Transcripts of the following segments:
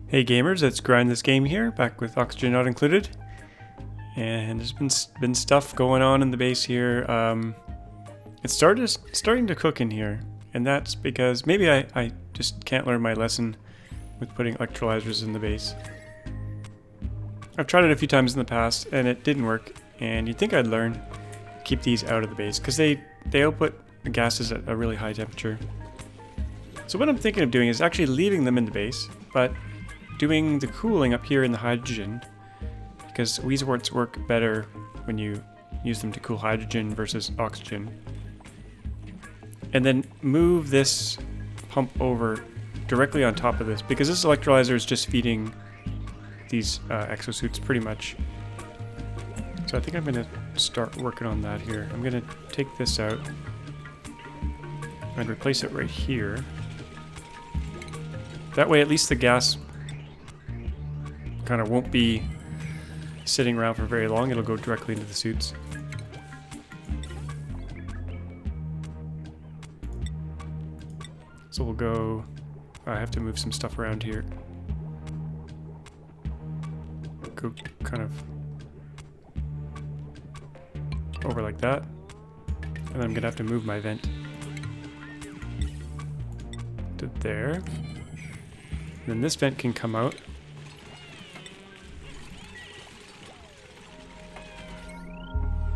Hey gamers, it's GrindThisGame here, back with oxygen not included. And there's been stuff going on in the base here. It's starting to cook in here, and that's because maybe I just can't learn my lesson with putting electrolyzers in the base. I've tried it a few times in the past, and it didn't work, and you'd think I'd learn to keep these out of the base, because they output the gases at a really high temperature. So what I'm thinking of doing is actually leaving them in the base, but doing the cooling up here in the hydrogen, because wheezeworts work better when you use them to cool hydrogen versus oxygen. And then move this pump over directly on top of this, because this electrolyzer is just feeding these exosuits pretty much. So I think I'm going to start working on that here. I'm going to take this out and replace it right here. That way at least the gas kind of won't be sitting around for very long. It'll go directly into the suits. So we'll go... I have to move some stuff around here. Go kind of over like that. And then I'm gonna have to move my vent to there. And then this vent can come out.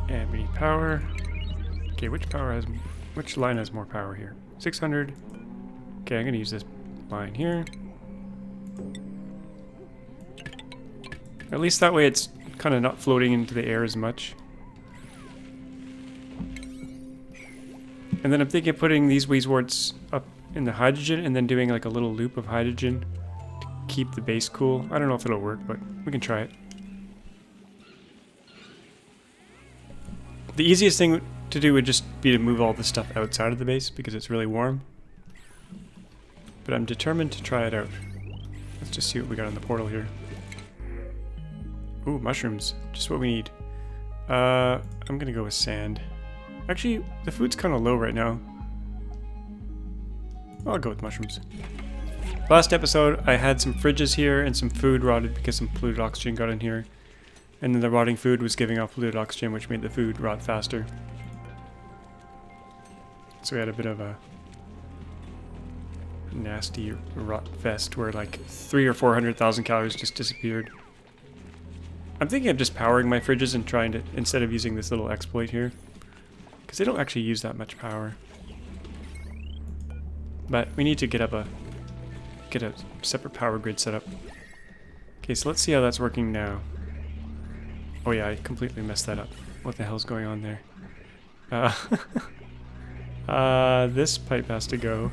And we need power. Okay, which line has more power here? 600. Okay, I'm gonna use this line here. At least that way it's kind of not floating into the air as much. And then I'm thinking of putting these wheezeworts up in the hydrogen and then doing like a little loop of hydrogen to keep the base cool. I don't know if it'll work, but we can try it. The easiest thing to do would just be to move all the stuff outside of the base because it's really warm. But I'm determined to try it out. Let's just see what we got on the portal here. Ooh, mushrooms. Just what we need. I'm gonna go with sand. Actually, the food's kind of low right now. I'll go with mushrooms. Last episode, I had some fridges here and some food rotted because some polluted oxygen got in here. And then the rotting food was giving off polluted oxygen, which made the food rot faster. So we had a bit of a nasty rot fest where like 300,000 or 400,000 calories just disappeared. I'm thinking of just powering my fridges and trying to, instead of using this little exploit here, because they don't actually use that much power. But we need to get a separate power grid set up. Okay, so let's see how that's working now. Oh yeah, I completely messed that up. What the hell's going on there? This pipe has to go.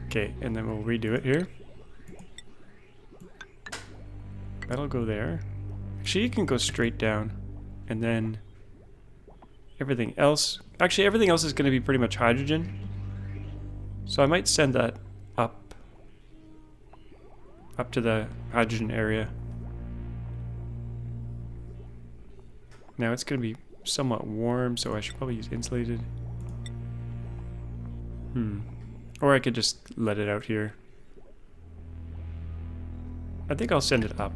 Okay, and then we'll redo it here. That'll go there. Actually, you can go straight down. And then everything else... Actually, everything else is going to be pretty much hydrogen. So I might send that up to the hydrogen area. Now it's going to be somewhat warm, so I should probably use insulated. Or I could just let it out here. I think I'll send it up.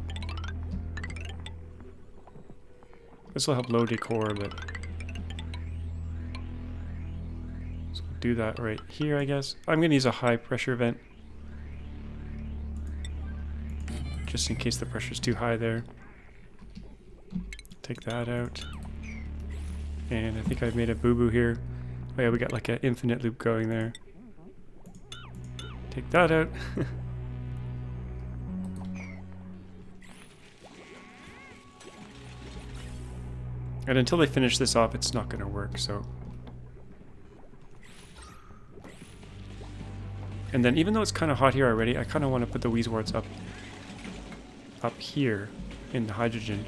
This will help low decor, but... So we'll do that right here, I guess. I'm going to use a high pressure vent. Just in case the pressure's too high there. Take that out. And I think I've made a boo-boo here. Oh yeah, we got like an infinite loop going there. Take that out. And until they finish this off, it's not going to work, so... And then even though it's kind of hot here already, I kind of want to put the wheezeworts up here in the hydrogen.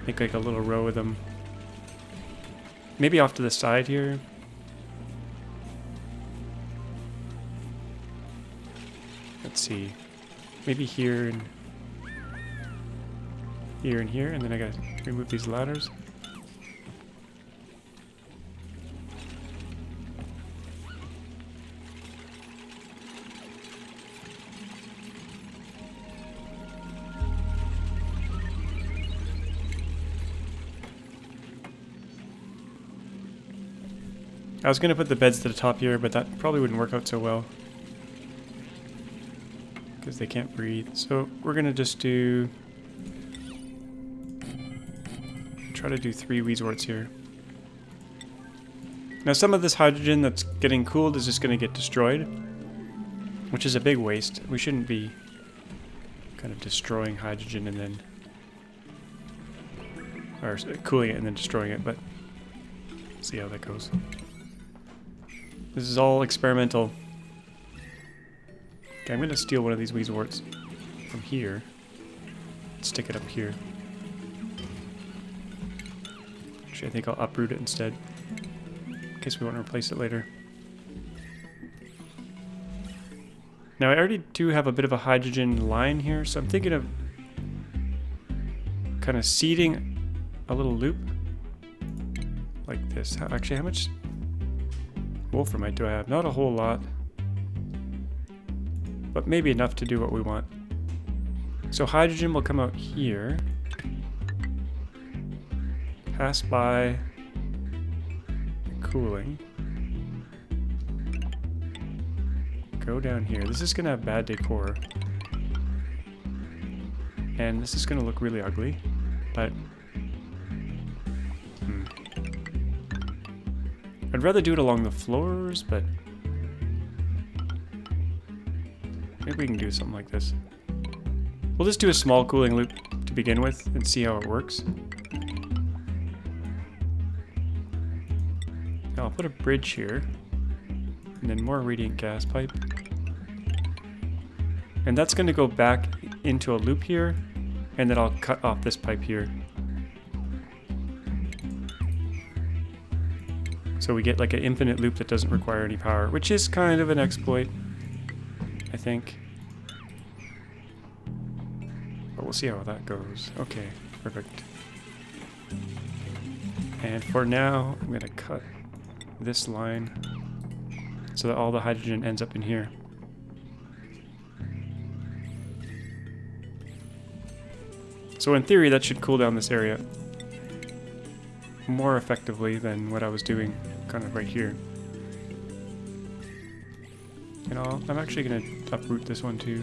Make like a little row of them. Maybe off to the side here. Let's see. Maybe here and here, and then I gotta remove these ladders. I was going to put the beds to the top here, but that probably wouldn't work out so well. Because they can't breathe. So we're going to just do... try to do 3 wheezeworts here. Now some of this hydrogen that's getting cooled is just going to get destroyed. Which is a big waste. We shouldn't be kind of destroying hydrogen and then... or cooling it and then destroying it, but... see how that goes. This is all experimental. Okay, I'm going to steal one of these wheezeworts from here. Stick it up here. Actually, I think I'll uproot it instead. In case we want to replace it later. Now, I already do have a bit of a hydrogen line here, so I'm thinking of kind of seeding a little loop like this. Actually, how much wolframite do I have? Not a whole lot, but maybe enough to do what we want. So hydrogen will come out here, pass by cooling, go down here. This is gonna have bad decor, and this is gonna look really ugly, but I'd rather do it along the floors, but maybe we can do something like this. We'll just do a small cooling loop to begin with and see how it works. Now I'll put a bridge here, and then more radiant gas pipe. And that's going to go back into a loop here, and then I'll cut off this pipe here. So we get like an infinite loop that doesn't require any power, which is kind of an exploit, I think. But we'll see how that goes. Okay, perfect. And for now, I'm going to cut this line so that all the hydrogen ends up in here. So in theory, that should cool down this area more effectively than what I was doing kind of right here. And I'm actually going to uproot this one too.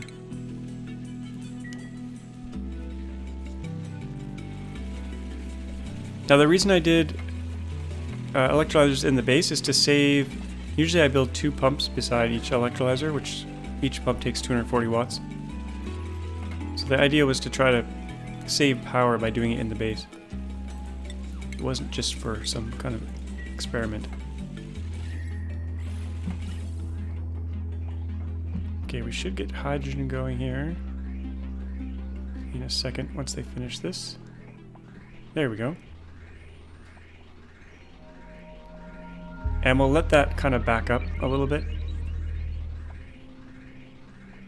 Now the reason I did electrolyzers in the base is to save... usually I build 2 pumps beside each electrolyzer, which each pump takes 240 watts. So the idea was to try to save power by doing it in the base. It wasn't just for some kind of experiment. Okay, we should get hydrogen going here in a second once they finish this. There we go. And we'll let that kind of back up a little bit.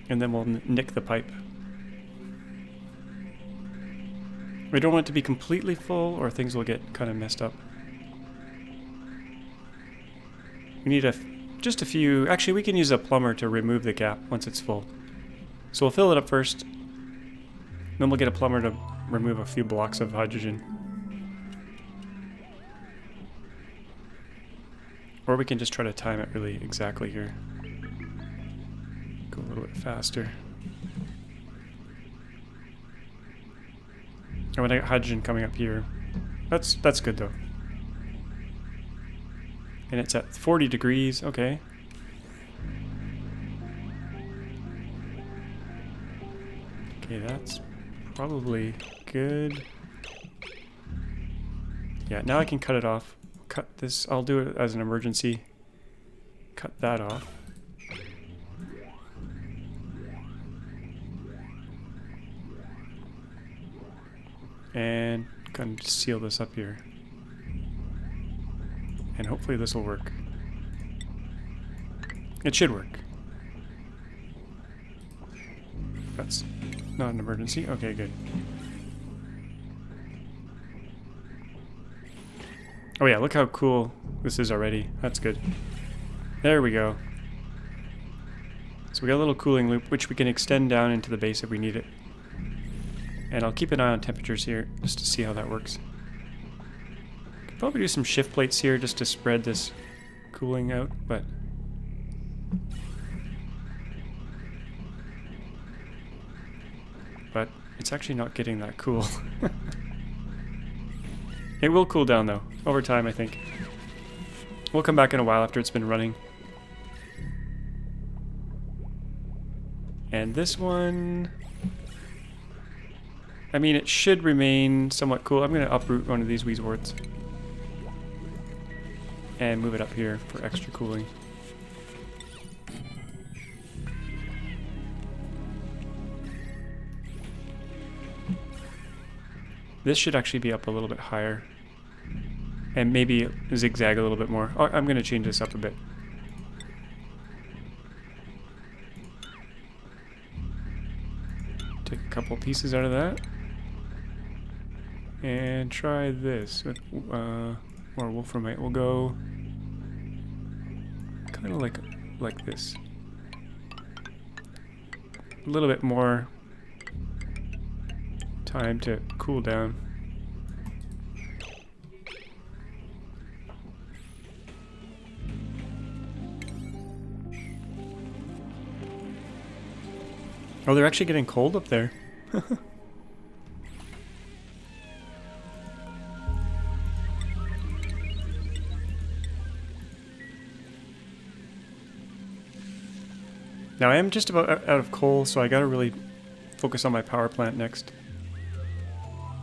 And then we'll nick the pipe. We don't want it to be completely full or things will get kind of messed up. We need just a few... actually, we can use a plumber to remove the gap once it's full. So we'll fill it up first. Then we'll get a plumber to remove a few blocks of hydrogen. Or we can just try to time it really exactly here. Go a little bit faster. Oh, and I got hydrogen coming up here. That's good though. And it's at 40 degrees, okay. Okay, that's probably good. Yeah, now I can cut it off. Cut this, I'll do it as an emergency. Cut that off. And kind of seal this up here. And hopefully this will work. It should work. That's not an emergency. Okay, good. Oh yeah, look how cool this is already. That's good. There we go. So we got a little cooling loop, which we can extend down into the base if we need it. And I'll keep an eye on temperatures here, just to see how that works. Could probably do some shift plates here, just to spread this cooling out, but it's actually not getting that cool. It will cool down though, over time I think. We'll come back in a while after it's been running. And this one, I mean, it should remain somewhat cool. I'm going to uproot one of these wheezeworts and move it up here for extra cooling. This should actually be up a little bit higher. And maybe zigzag a little bit more. Oh, I'm going to change this up a bit. Take a couple pieces out of that. And try this with more wolframite. We'll go kind of like this. A little bit more time to cool down. Oh, they're actually getting cold up there. Now I am just about out of coal, so I gotta really focus on my power plant next,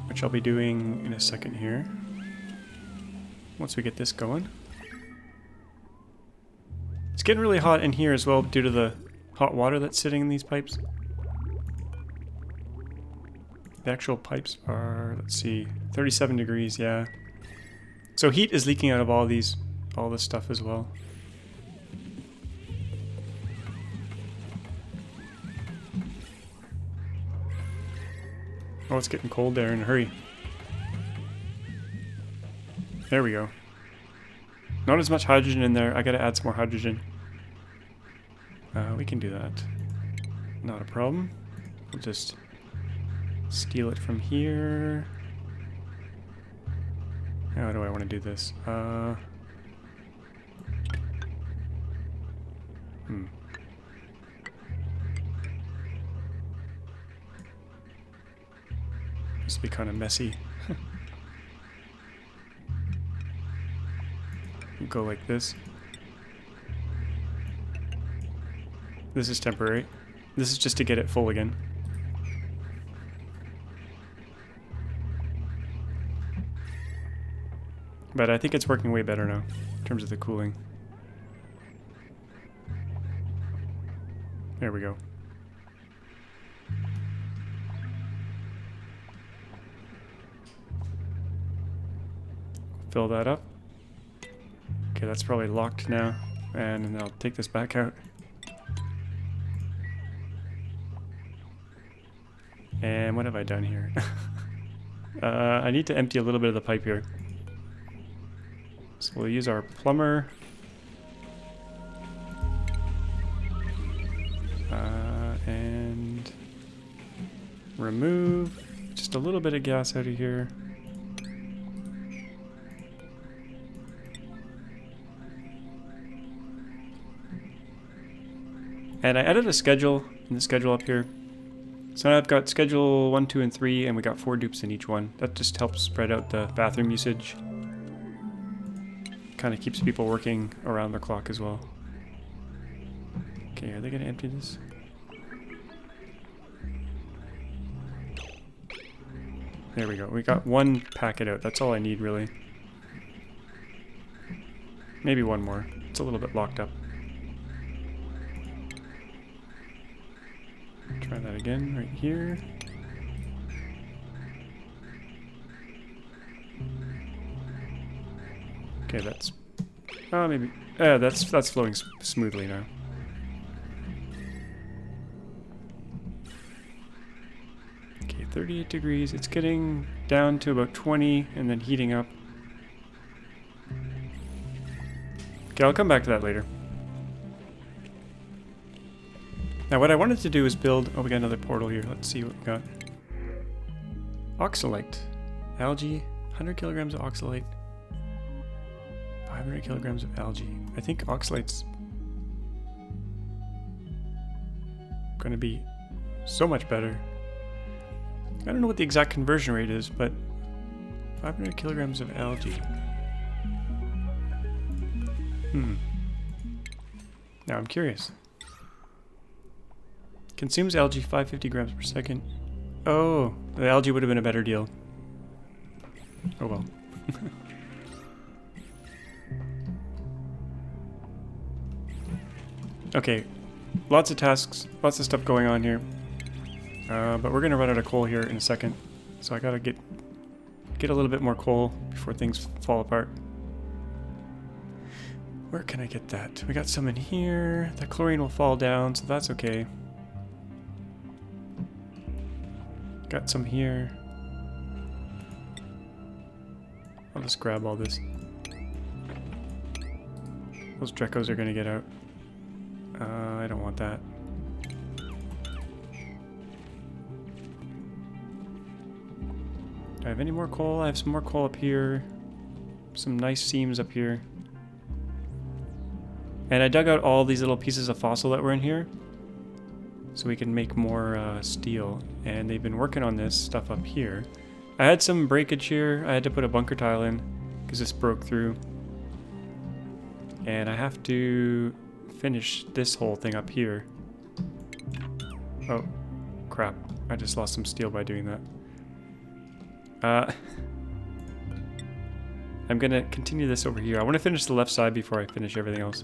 which I'll be doing in a second here, once we get this going. It's getting really hot in here as well due to the hot water that's sitting in these pipes. The actual pipes are, let's see, 37 degrees, yeah. So heat is leaking out of all this stuff as well. Oh, it's getting cold there in a hurry. There we go. Not as much hydrogen in there. I gotta add some more hydrogen. We can do that. Not a problem. We'll just steal it from here. How do I want to do this? This will be kind of messy. Go like this. This is temporary. This is just to get it full again. But I think it's working way better now in terms of the cooling. There we go. Fill that up. Okay, that's probably locked now. And then I'll take this back out. And what have I done here? I need to empty a little bit of the pipe here. So we'll use our plumber. And remove just a little bit of gas out of here. And I added a schedule in the schedule up here. So now I've got schedule 1, 2, and 3, and we got 4 dupes in each one. That just helps spread out the bathroom usage. Kind of keeps people working around the clock as well. Okay, are they going to empty this? There we go. We got 1 packet out. That's all I need, really. Maybe 1 more. It's a little bit locked up. Try that again right here. Okay, that's maybe that's flowing smoothly now. Okay, 38 degrees. It's getting down to about 20 and then heating up. Okay, I'll come back to that later. Now what I wanted to do is build... Oh, we got another portal here. Let's see what we got. Oxalite. Algae. 100 kilograms of oxalite. 500 kilograms of algae. I think oxalate's going to be so much better. I don't know what the exact conversion rate is, but 500 kilograms of algae. Now I'm curious. Consumes algae 550 grams per second. Oh, the algae would have been a better deal. Oh well. Okay, lots of tasks, lots of stuff going on here. But we're gonna run out of coal here in a second. So I gotta get a little bit more coal before things fall apart. Where can I get that? We got some in here. The chlorine will fall down, so that's okay. Got some here. I'll just grab all this. Those Drecos are gonna get out. I don't want that. Do I have any more coal? I have some more coal up here. Some nice seams up here. And I dug out all these little pieces of fossil that were in here, so we can make more steel. And they've been working on this stuff up here. I had some breakage here. I had to put a bunker tile in because this broke through. And I have to finish this whole thing up here. Oh, crap. I just lost some steel by doing that. I'm gonna continue this over here. I want to finish the left side before I finish everything else.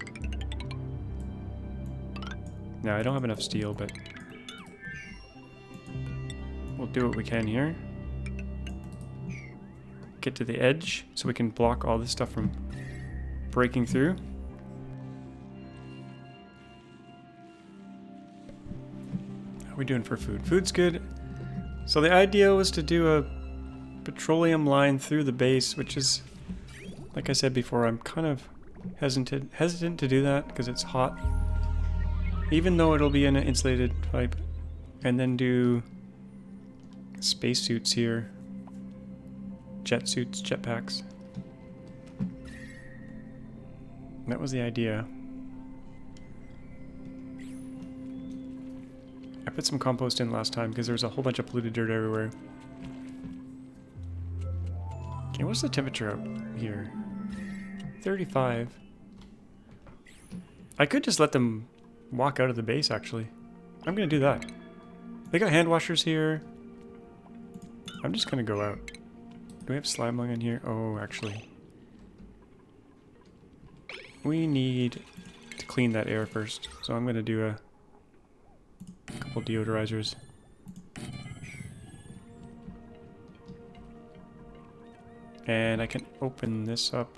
Now, I don't have enough steel, but we'll do what we can here. Get to the edge so we can block all this stuff from breaking through. How are we doing for food? Food's good. So the idea was to do a petroleum line through the base, which is, like I said before, I'm kind of hesitant to do that because it's hot. Even though it'll be in an insulated pipe. And then do spacesuits here. Jet suits, jetpacks. That was the idea. I put some compost in last time because there was a whole bunch of polluted dirt everywhere. Okay, what's the temperature out here? 35. I could just let them walk out of the base, actually. I'm gonna do that. They got hand washers here. I'm just gonna go out. Do we have slime lung in here? Oh, actually. We need to clean that air first. So I'm gonna do a couple deodorizers. And I can open this up.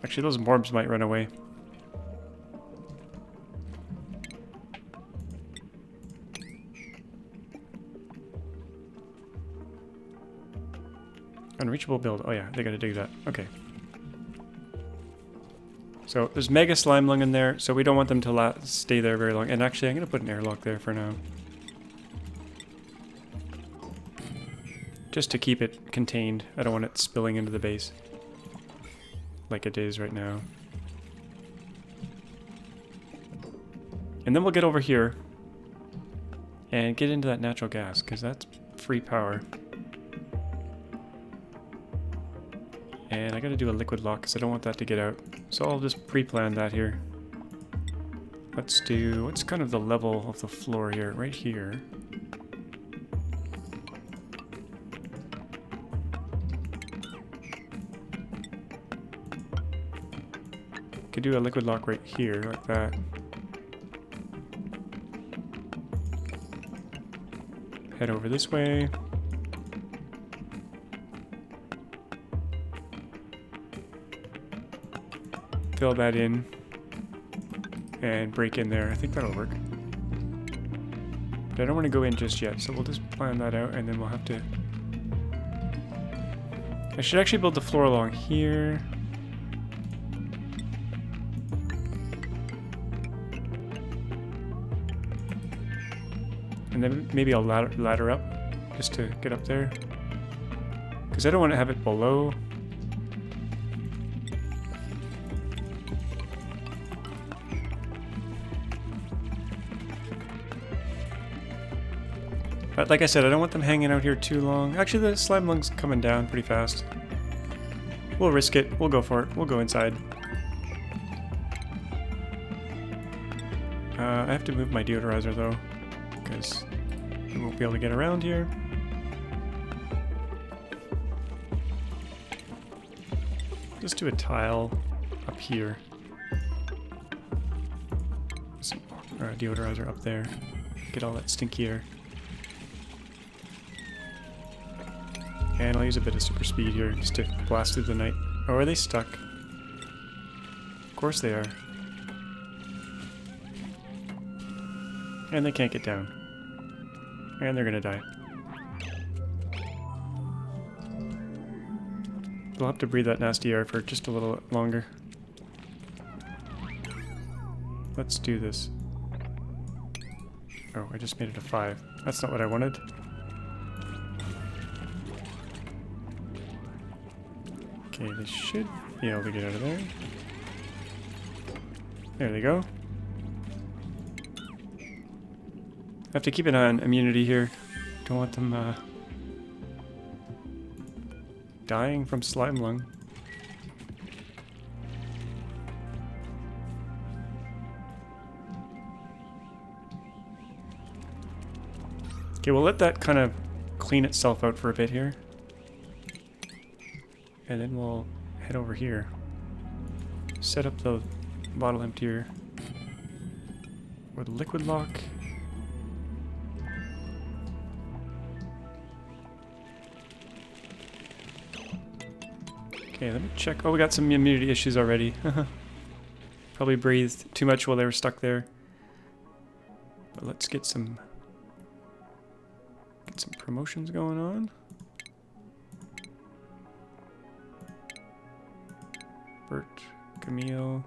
Actually, those morbs might run away. Unreachable build. Oh yeah, they gotta dig that. Okay. So there's mega slime lung in there, so we don't want them to stay there very long. And actually, I'm gonna put an airlock there for now. Just to keep it contained. I don't want it spilling into the base. Like it is right now. And then we'll get over here. And get into that natural gas, because that's free power. And I gotta do a liquid lock because I don't want that to get out. So I'll just pre-plan that here. Let's do, what's kind of the level of the floor here? Right here. Could do a liquid lock right here, like that. Head over this way. Fill that in and break in there. I think that'll work. But I don't want to go in just yet, so we'll just plan that out and then we'll have to... I should actually build the floor along here. And then maybe I'll ladder up just to get up there. Because I don't want to have it below. But like I said, I don't want them hanging out here too long. Actually, the slime lung's coming down pretty fast. We'll risk it. We'll go for it. We'll go inside. I have to move my deodorizer though, because we won't be able to get around here. Just do a tile up here. Some deodorizer up there. Get all that stinky air. And I'll use a bit of super speed here just to blast through the night. Oh, are they stuck? Of course they are. And they can't get down. And they're gonna die. They'll have to breathe that nasty air for just a little longer. Let's do this. Oh, I just made it a 5. That's not what I wanted. Okay, they should be able to get out of there. There they go. I have to keep an eye on immunity here. Don't want them dying from slime lung. Okay, we'll let that kind of clean itself out for a bit here. And then we'll head over here. Set up the bottle emptier with liquid lock. Okay, let me check. Oh, we got some immunity issues already. Probably breathed too much while they were stuck there. But let's get some promotions going on. Bert, Camille.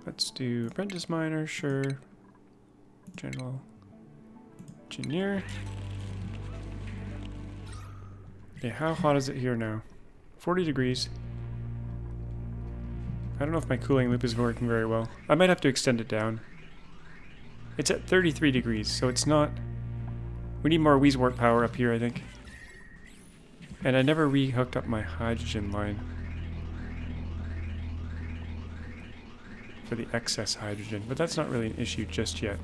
Let's do apprentice miner, sure. General engineer. Okay, how hot is it here now? 40 degrees. I don't know if my cooling loop is working very well. I might have to extend it down. It's at 33 degrees, so it's not... We need more wheezewort power up here, I think. And I never re-hooked up my hydrogen line. For the excess hydrogen, but that's not really an issue just yet.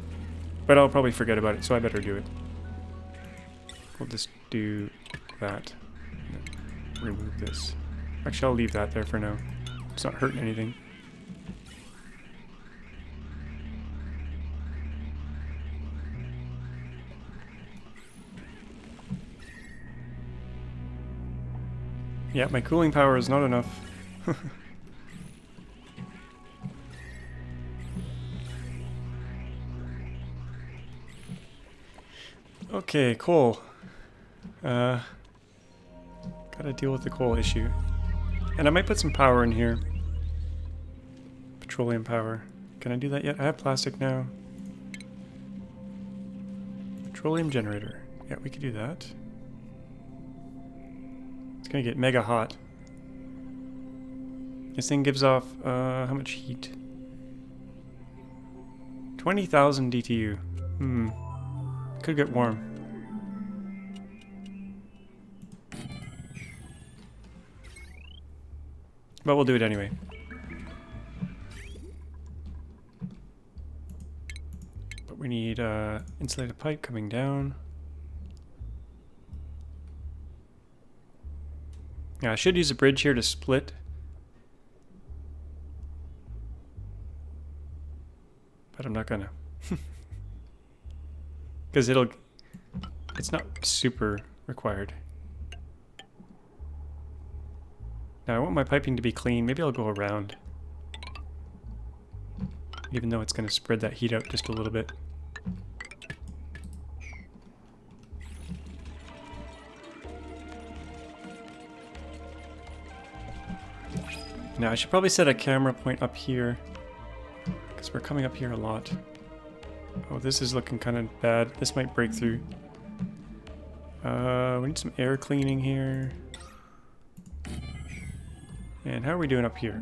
But I'll probably forget about it, so I better do it. We'll just do that. Remove this. Actually, I'll leave that there for now. It's not hurting anything. Yeah, my cooling power is not enough. Okay, coal. Gotta deal with the coal issue. And I might put some power in here. Petroleum power. Can I do that yet? I have plastic now. Petroleum generator. Yeah, we could do that. It's gonna get mega hot. This thing gives off, how much heat? 20,000 DTU. Could get warm. But we'll do it anyway. But we need, insulated pipe coming down. Yeah, I should use a bridge here to split. But I'm not gonna. Because it's not super required. Now I want my piping to be clean. Maybe I'll go around. Even though it's gonna spread that heat out just a little bit. Now I should probably set a camera point up here, because we're coming up here a lot. Oh, this is looking kind of bad. This might break through. We need some air cleaning here. And how are we doing up here?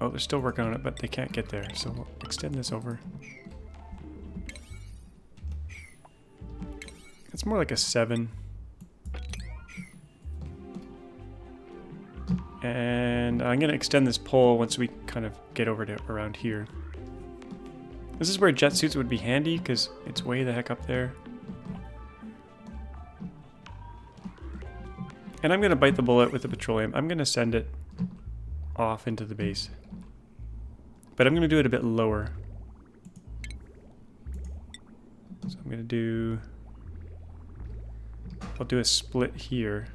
Oh, they're still working on it, but they can't get there, so we'll extend this over. It's more like a 7. And I'm going to extend this pole once we kind of get over to around here. This is where jet suits would be handy, because it's way the heck up there. And I'm going to bite the bullet with the petroleum. I'm going to send it off into the base. But I'm going to do it a bit lower. So I'm going to do... I'll do a split here.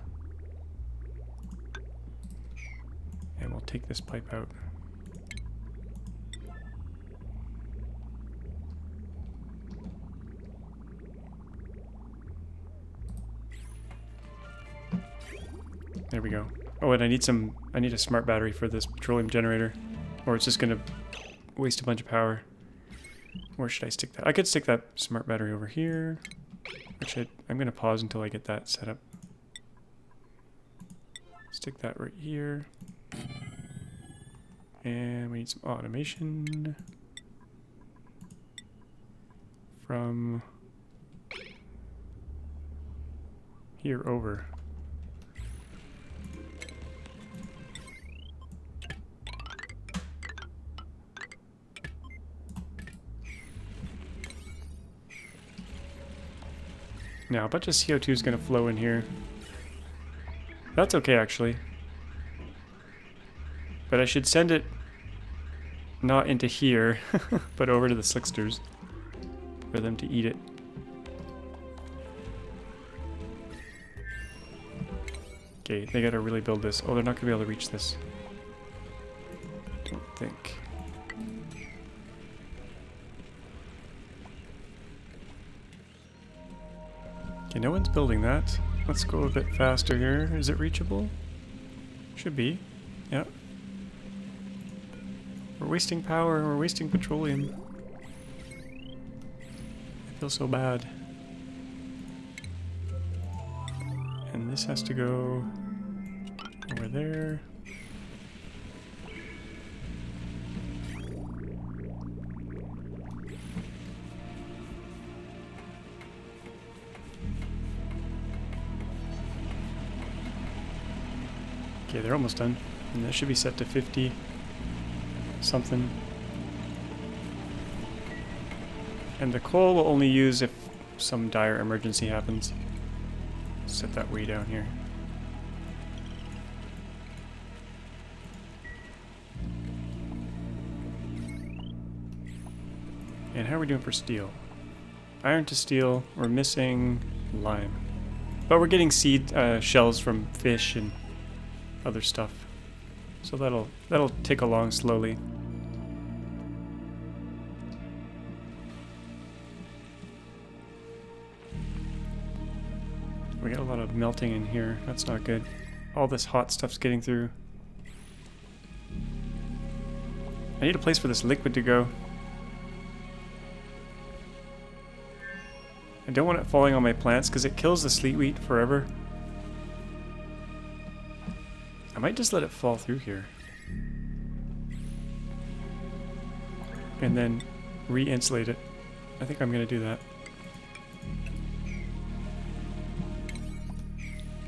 And we'll take this pipe out. There we go. Oh, and I need a smart battery for this petroleum generator. Or it's just gonna waste a bunch of power. Where should I stick that? I could stick that smart battery over here. Actually, I'm gonna pause until I get that set up. Stick that right here. And we need some automation. From here over. Now, a bunch of CO2 is going to flow in here. That's okay, actually. But I should send it not into here, but over to the slicksters for them to eat it. Okay, they got to really build this. Oh, they're not going to be able to reach this. Don't think. Okay, no one's building that. Let's go a bit faster here. Is it reachable? Should be. Yeah. We're wasting power. We're wasting petroleum. I feel so bad. And this has to go over there. Okay, they're almost done. And that should be set to 50 something. And the coal will only use if some dire emergency happens. Set that way down here. And how are we doing for steel? Iron to steel, we're missing lime. But we're getting seed shells from fish and other stuff. So that'll tick along slowly. We got a lot of melting in here. That's not good. All this hot stuff's getting through. I need a place for this liquid to go. I don't want it falling on my plants because it kills the sleet wheat forever. I might just let it fall through here. And then re-insulate it. I think I'm going to do that.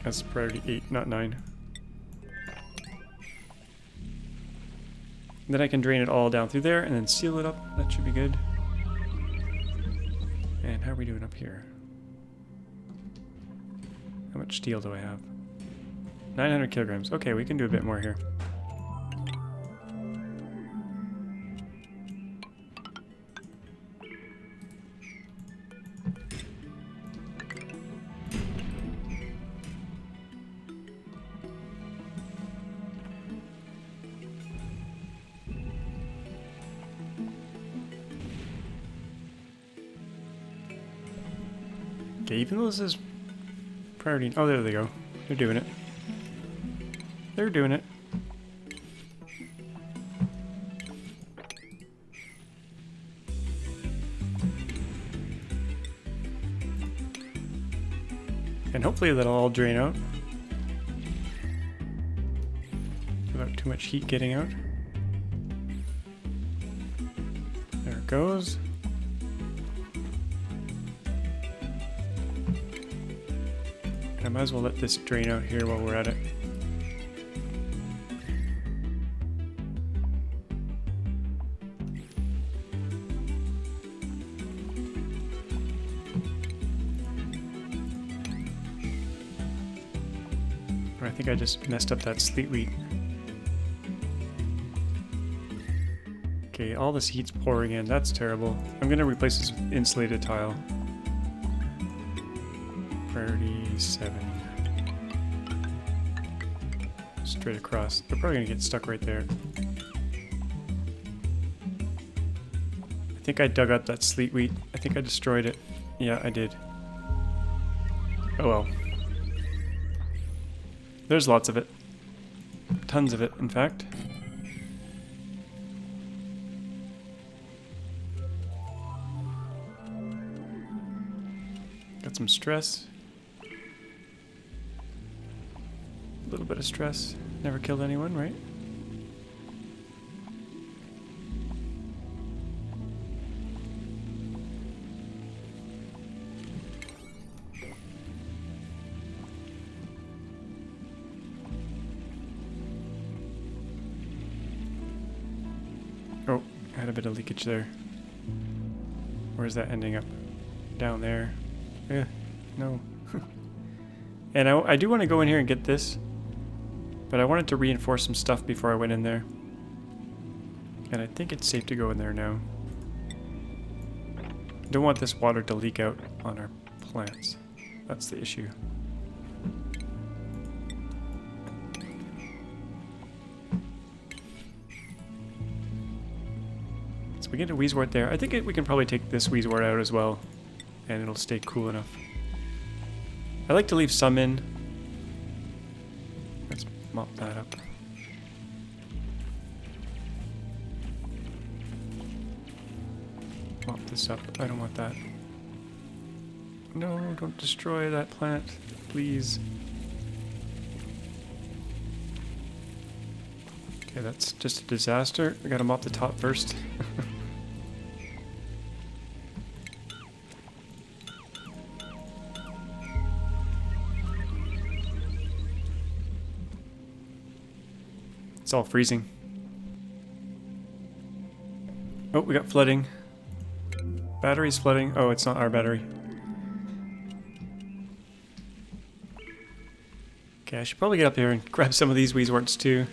That's priority 8, not 9. Then I can drain it all down through there and then seal it up. That should be good. And how are we doing up here? How much steel do I have? 900 kilograms. Okay, we can do a bit more here. Okay, even though this is priority... Oh, there they go. They're doing it. They're doing it. And hopefully that'll all drain out without too much heat getting out. it goes. I might as well let this drain out here while we're at it. I think I just messed up that sleet wheat. Okay, all this heat's pouring in. That's terrible. I'm gonna replace this insulated tile. Priority 7. Straight across. They're probably gonna get stuck right there. I think I dug up that sleet wheat. I think I destroyed it. Yeah, I did. Oh well. There's lots of it. Tons of it, in fact. Got some stress. A little bit of stress. Never killed anyone, right? Oh, I had a bit of leakage there. Where's that ending up? Down there. Yeah, no. And I do want to go in here and get this, but I wanted to reinforce some stuff before I went in there. And I think it's safe to go in there now. Don't want this water to leak out on our plants. That's the issue. So we get a wheezewort there. I think we can probably take this wheezewort out as well, and it'll stay cool enough. I like to leave some in. Let's mop that up. Mop this up. I don't want that. No, don't destroy that plant, please. Okay, that's just a disaster. I gotta mop the top first. It's all freezing. Oh, we got flooding. Battery's flooding. Oh, it's not our battery. Okay, I should probably get up here and grab some of these wheezeworts too.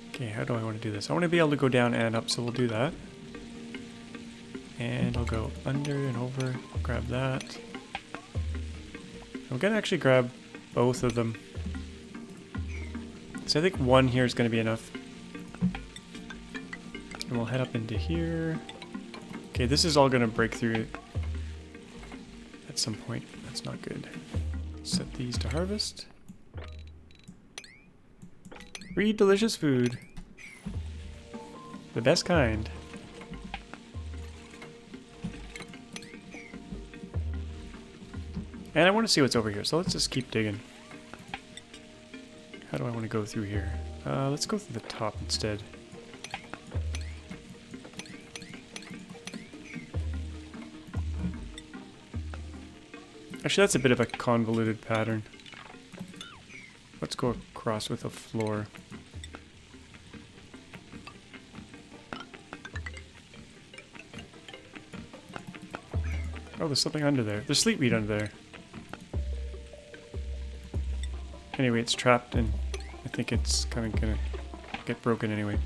Okay, how do I want to do this? I want to be able to go down and up, so we'll do that. And I'll go under and over. Grab that. I'm gonna actually grab both of them. So I think one here is going to be enough. And we'll head up into here. Okay, this is all going to break through at some point. That's not good. Set these to harvest. Breed delicious food. The best kind. And I want to see what's over here, so let's just keep digging. How do I want to go through here? Let's go through the top instead. Actually, that's a bit of a convoluted pattern. Let's go across with a floor. Oh, there's something under there. There's sleet wheat under there. Anyway, it's trapped, and I think it's kind of gonna get broken anyway.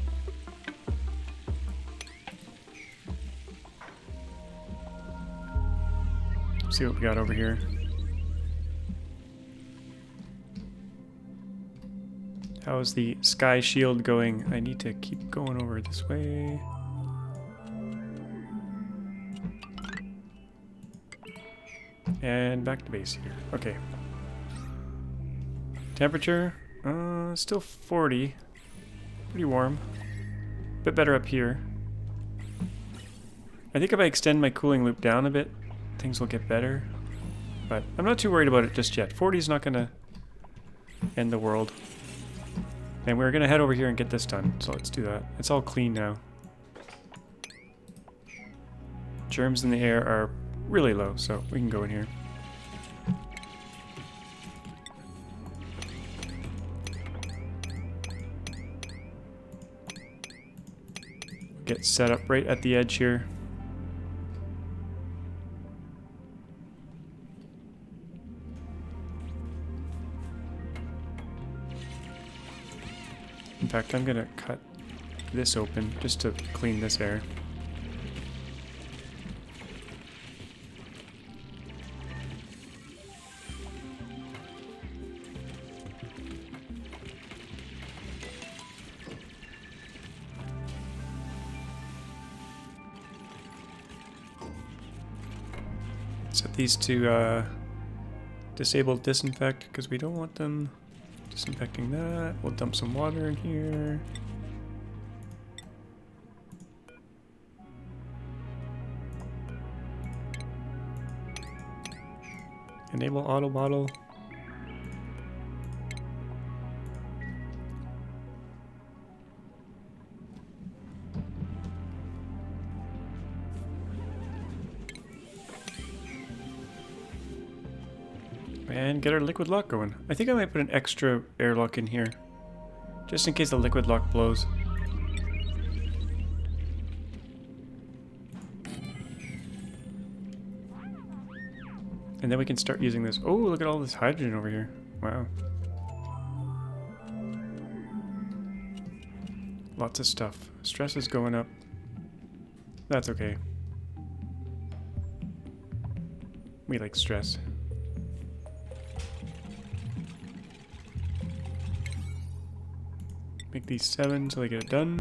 Let's see what we got over here. How's the sky shield going? I need to keep going over this way. And back to base here. Okay. Temperature, still 40. Pretty warm. Bit better up here. I think if I extend my cooling loop down a bit, things will get better. But I'm not too worried about it just yet. 40 is not going to end the world. And we're gonna head over here and get this done, so let's do that. It's all clean now. Germs in the air are really low, so we can go in here. Get set up right at the edge here. In fact, I'm gonna cut this open just to clean this air. Set these to disable disinfect because we don't want them disinfecting that. We'll dump some water in here. Enable auto bottle. And get our liquid lock going. I think I might put an extra airlock in here, just in case the liquid lock blows. And then we can start using this. Oh, look at all this hydrogen over here. Wow. Lots of stuff. Stress is going up. That's okay. We like stress. Make these 7 so they get it done.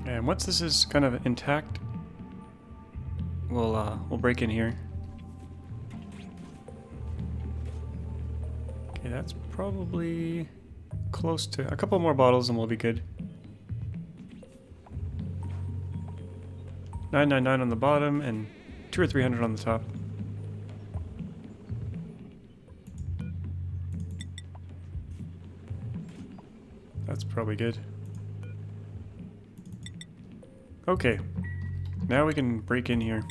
And once this is kind of intact, we'll break in here. Okay, that's probably close to a couple more bottles and we'll be good. 999 on the bottom and 200 or 300 on the top. That's probably good. Okay, now we can break in here.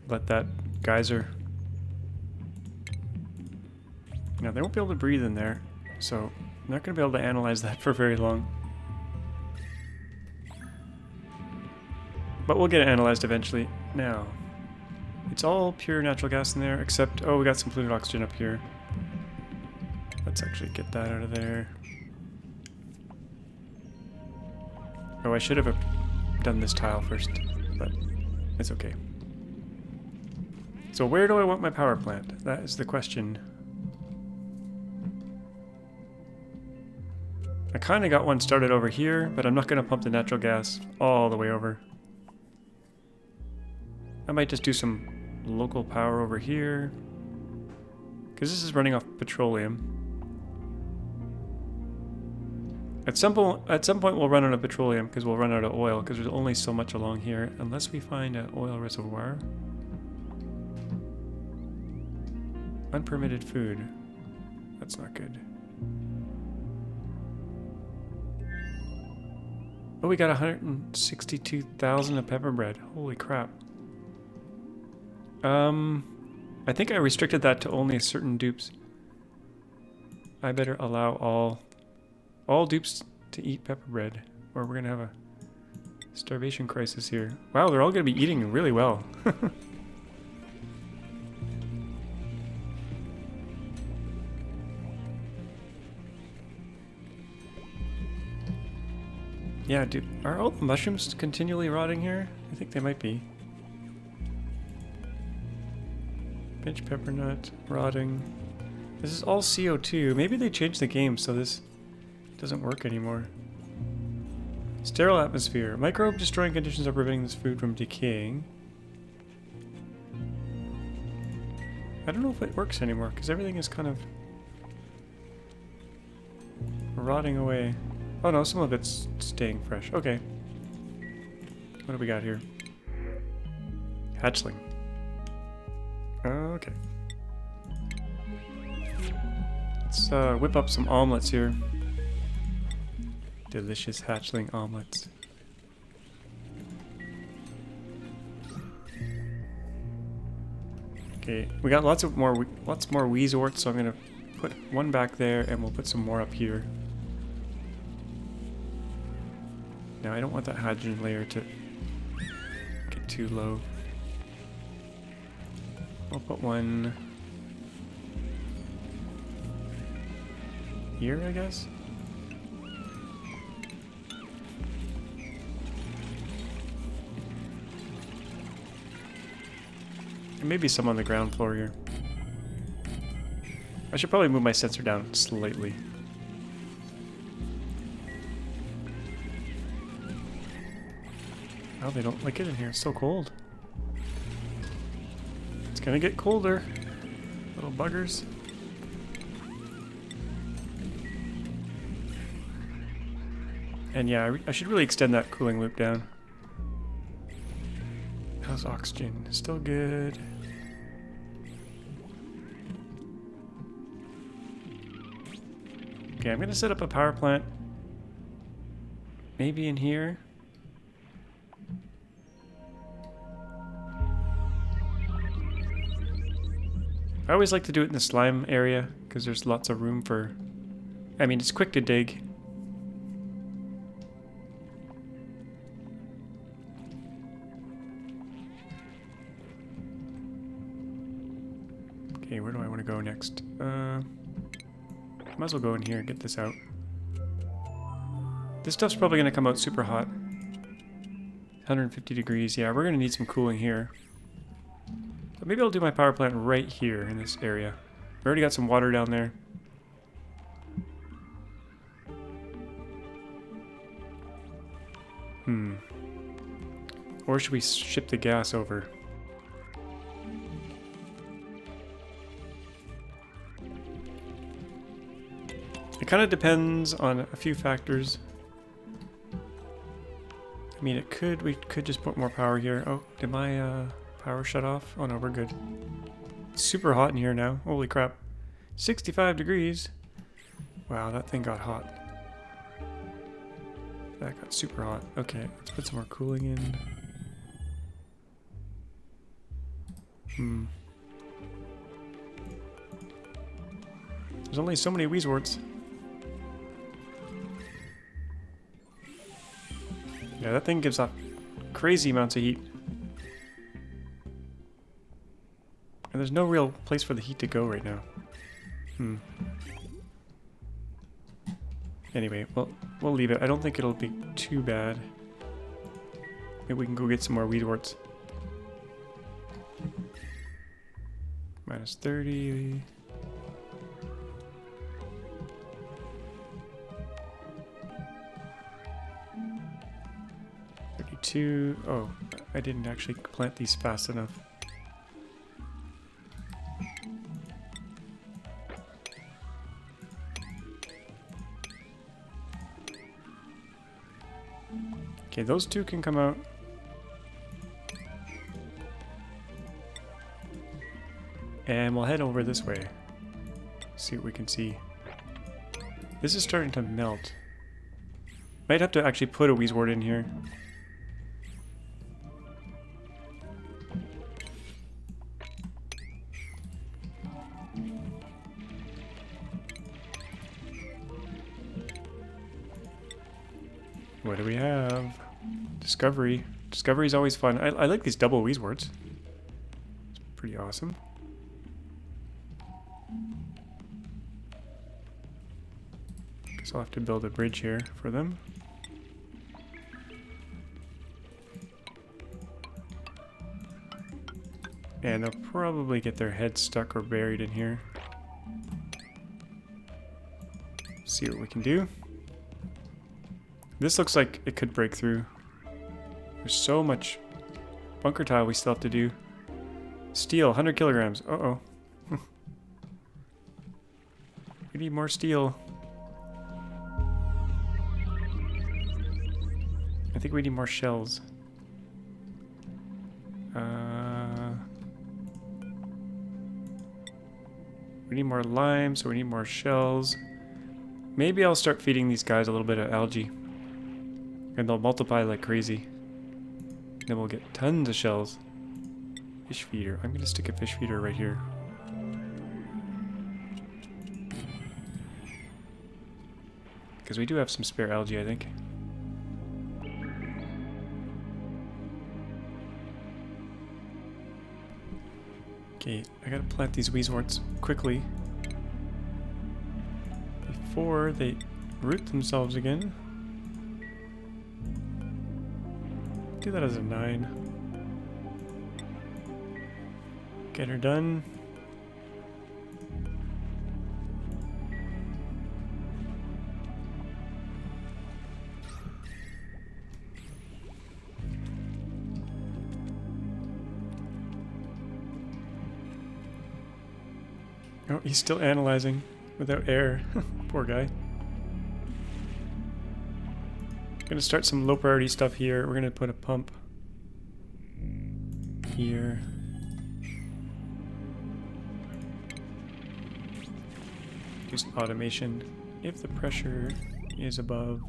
Let that geyser. Now they won't be able to breathe in there, so I'm not going to be able to analyze that for very long. But we'll get it analyzed eventually. Now, it's all pure natural gas in there, except, oh, we got some polluted oxygen up here. Let's actually get that out of there. Oh, I should have done this tile first, but it's okay. So where do I want my power plant? That is the question. I kind of got one started over here, but I'm not going to pump the natural gas all the way over. I might just do some local power over here, because this is running off petroleum. At some point we'll run out of petroleum because we'll run out of oil because there's only so much along here unless we find an oil reservoir. Unpermitted food. That's not good. Oh, we got 162,000 of pepper bread. Holy crap. I think I restricted that to only certain dupes. I better allow all dupes to eat pepper bread, or we're gonna have a starvation crisis here. Wow, they're all gonna be eating really well. Yeah, dude, are all the mushrooms continually rotting here? I think they might be. Pinch pepper nut, rotting. This is all CO2. Maybe they changed the game so this doesn't work anymore. Sterile atmosphere. Microbe destroying conditions are preventing this food from decaying. I don't know if it works anymore because everything is kind of rotting away. Oh no, some of it's staying fresh. Okay. What do we got here? Hatchling. Okay. Let's whip up some omelets here. Delicious hatchling omelets. Okay, we got lots more wheezeworts, so I'm gonna put one back there, and we'll put some more up here. Now I don't want that hydrogen layer to get too low. I'll put one here, I guess. And maybe some on the ground floor here. I should probably move my sensor down slightly. Oh, they don't like it in here. It's so cold. It's gonna get colder. Little buggers. And yeah, I should really extend that cooling loop down. How's oxygen? Still good. Okay, I'm gonna set up a power plant. Maybe in here. I always like to do it in the slime area because there's lots of room for... I mean, it's quick to dig. Okay, where do I want to go next? Might as well go in here and get this out. This stuff's probably going to come out super hot. 150 degrees. Yeah, we're going to need some cooling here. But maybe I'll do my power plant right here in this area. We already got some water down there. Or should we ship the gas over? It kind of depends on a few factors. I mean, we could just put more power here. Oh, did my power shut off? Oh no, we're good. It's super hot in here now. Holy crap. 65 degrees. Wow, that thing got hot. That got super hot. Okay, let's put some more cooling in. There's only so many wheezeworts. Yeah, that thing gives off crazy amounts of heat. And there's no real place for the heat to go right now. Anyway, we'll leave it. I don't think it'll be too bad. Maybe we can go get some more wheezeworts. Minus 30. Oh, I didn't actually plant these fast enough. Okay, those two can come out. And we'll head over this way. See what we can see. This is starting to melt. Might have to actually put a wheezewort in here. What do we have? Discovery. Discovery is always fun. I like these double wheezeworts. It's pretty awesome. Guess I'll have to build a bridge here for them. And they'll probably get their heads stuck or buried in here. See what we can do. This looks like it could break through. There's so much bunker tile we still have to do. Steel, 100 kilograms. Uh-oh. We need more steel. I think we need more shells. We need more lime, so we need more shells. Maybe I'll start feeding these guys a little bit of algae. And they'll multiply like crazy. Then we'll get tons of shells. Fish feeder. I'm gonna stick a fish feeder right here. Because we do have some spare algae, I think. Okay, I gotta plant these wheezeworts quickly before they root themselves again. Do that as a 9. Get her done. Oh, he's still analyzing without air. Poor guy. Gonna start some low priority stuff here. We're gonna put a pump here. Do some automation. If the pressure is above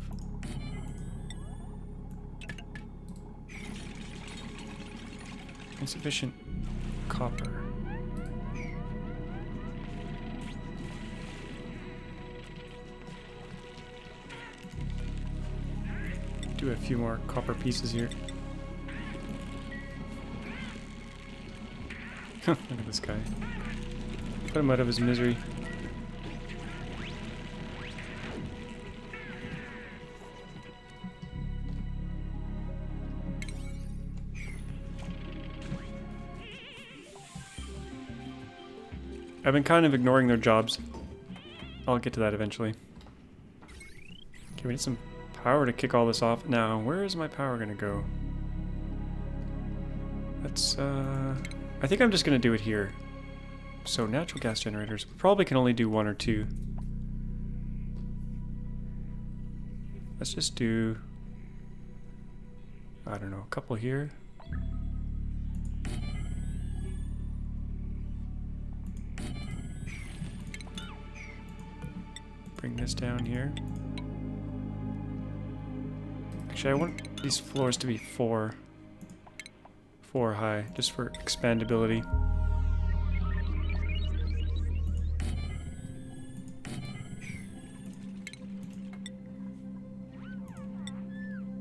insufficient copper. Do a few more copper pieces here. Look at this guy. Put him out of his misery. I've been kind of ignoring their jobs. I'll get to that eventually. Okay, we need some power to kick all this off. Now, where is my power gonna go? Let's, I think I'm just gonna do it here. So, natural gas generators. We probably can only do 1 or 2. Let's just do, I don't know, a couple here. Bring this down here. Actually, I want these floors to be 4 high, just for expandability.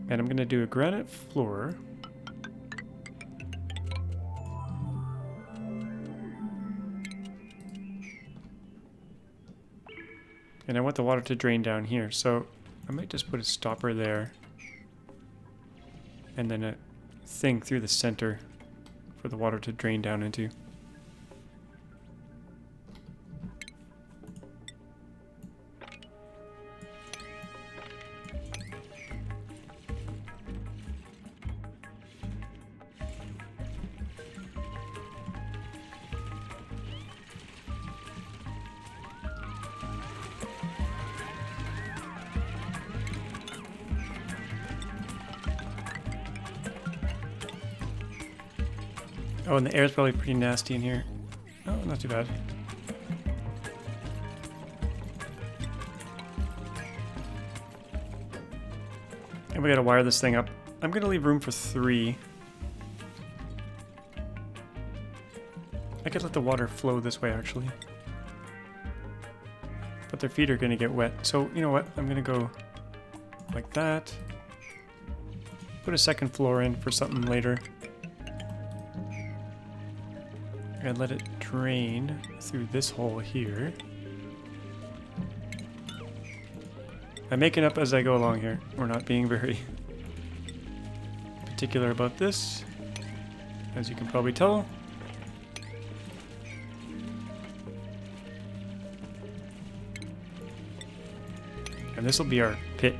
And I'm gonna do a granite floor. And I want the water to drain down here, so I might just put a stopper there. And then a thing through the center for the water to drain down into. Oh, and the air's probably pretty nasty in here. Oh, not too bad. And we gotta wire this thing up. I'm gonna leave room for 3. I could let the water flow this way, actually. But their feet are gonna get wet. So, you know what? I'm gonna go like that. Put a second floor in for something later. And let it drain through this hole here. I'm making up as I go along here. We're not being very particular about this, as you can probably tell. And this will be our pit.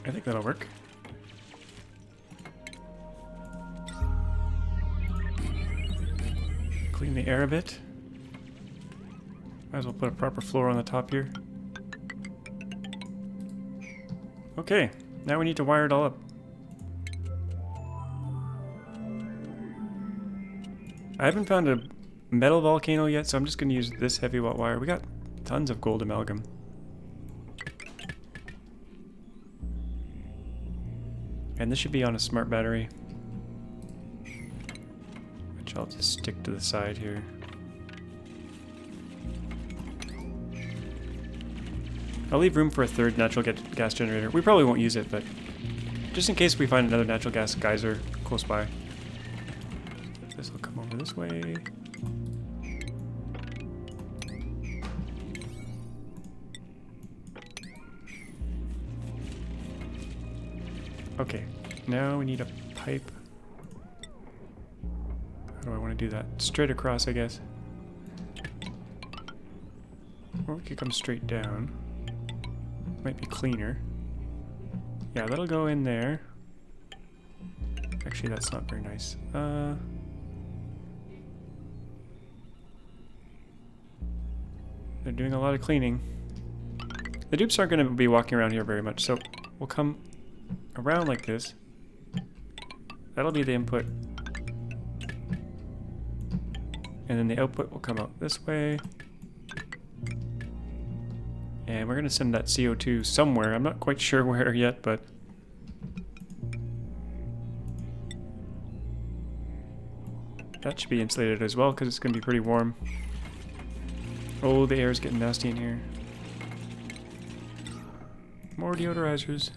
I think that'll work. Clean the air a bit. Might as well put a proper floor on the top here. Okay, now we need to wire it all up. I haven't found a metal volcano yet, so I'm just going to use this heavy wire. We got tons of gold amalgam. And this should be on a smart battery, which I'll just stick to the side here. I'll leave room for a third natural gas generator. We probably won't use it, but just in case we find another natural gas geyser close by. This will come over this way. Okay, now we need a pipe. How do I want to do that? Straight across, I guess. Or we could come straight down. Might be cleaner. Yeah, that'll go in there. Actually, that's not very nice. They're doing a lot of cleaning. The dupes aren't going to be walking around here very much, so we'll come around like this. That'll be the input. And then the output will come out this way. And we're going to send that CO2 somewhere. I'm not quite sure where yet, but... that should be insulated as well, because it's going to be pretty warm. Oh, the air is getting nasty in here. More deodorizers.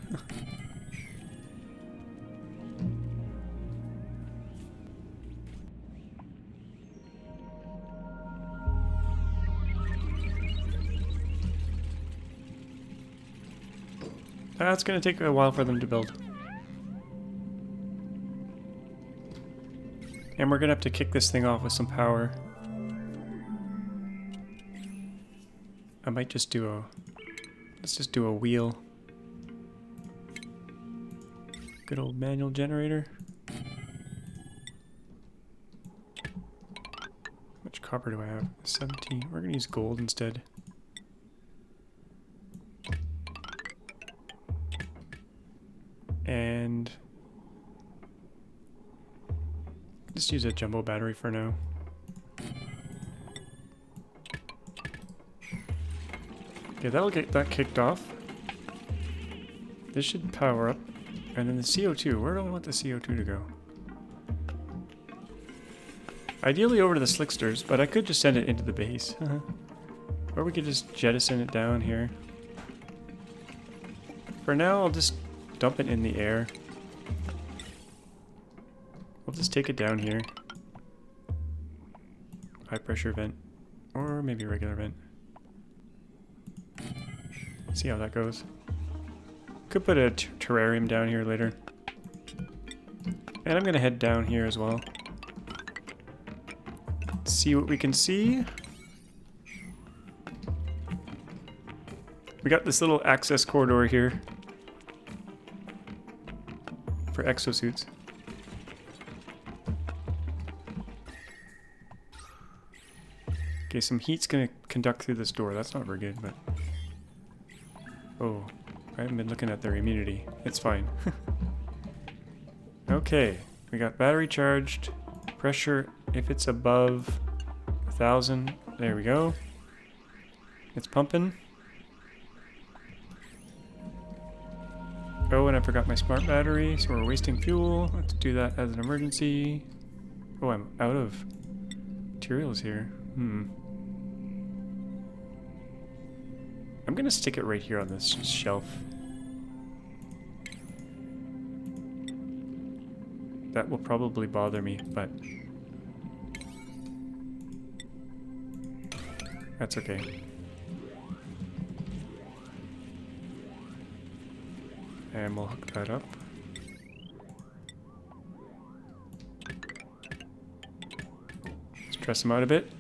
It's going to take a while for them to build. And we're going to have to kick this thing off with some power. I might just do a... let's just do a wheel. Good old manual generator. How much copper do I have? 17. We're going to use gold instead. And just use a jumbo battery for now. Okay, that'll get that kicked off. This should power up. And then the CO2, where do I want the CO2 to go? Ideally over to the slicksters, but I could just send it into the base. Or we could just jettison it down here. For now, I'll just dump it in the air. We'll just take it down here. High pressure vent. Or maybe a regular vent. See how that goes. Could put a terrarium down here later. And I'm gonna head down here as well. See what we can see. We got this little access corridor here for exosuits. Okay, some heat's gonna conduct through this door. That's not very good, but... oh, I haven't been looking at their immunity. It's fine. Okay, we got battery charged. Pressure, if it's above 1,000, there we go. It's pumping. Oh, and I forgot my smart battery, so we're wasting fuel. Let's do that as an emergency. Oh, I'm out of materials here. I'm gonna stick it right here on this shelf. That will probably bother me, but that's okay. And we'll hook that up. Stress them out a bit.